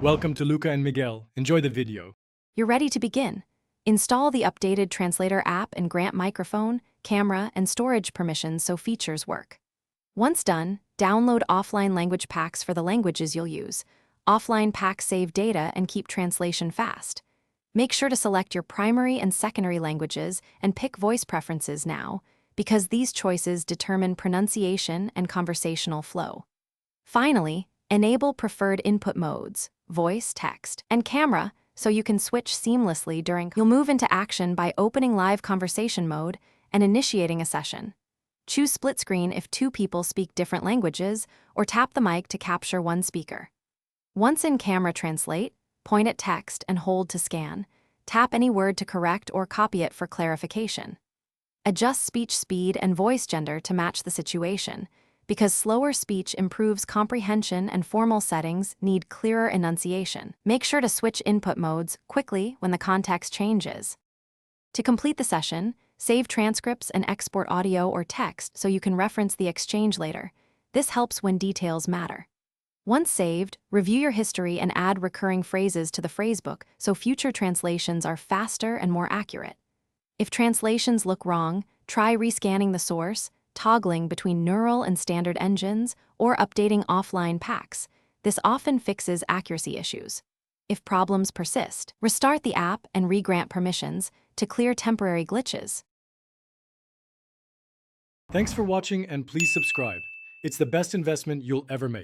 Welcome to Luca and Miguel. Enjoy the video. You're ready to begin. Install the updated Translator app and grant microphone, camera, and storage permissions so features work. Once done, download offline language packs for the languages you'll use. Offline packs save data and keep translation fast. Make sure to select your primary and secondary languages and pick voice preferences now, because these choices determine pronunciation and conversational flow. Finally, enable preferred input modes, voice, text, and camera, so you can switch seamlessly during. You'll move into action by opening live conversation mode and initiating a session. Choose split screen if two people speak different languages, or tap the mic to capture one speaker. Once in Camera Translate, point at text and hold to scan. Tap any word to correct or copy it for clarification. Adjust speech speed and voice gender to match the situation, because slower speech improves comprehension and formal settings need clearer enunciation. Make sure to switch input modes quickly when the context changes. To complete the session, save transcripts and export audio or text so you can reference the exchange later. This helps when details matter. Once saved, review your history and add recurring phrases to the phrasebook so future translations are faster and more accurate. If translations look wrong, try rescanning the source, toggling between neural and standard engines, or updating offline packs. This often fixes accuracy issues. If problems persist, restart the app and re-grant permissions to clear temporary glitches. Thanks for watching and please subscribe. It's the best investment you'll ever make.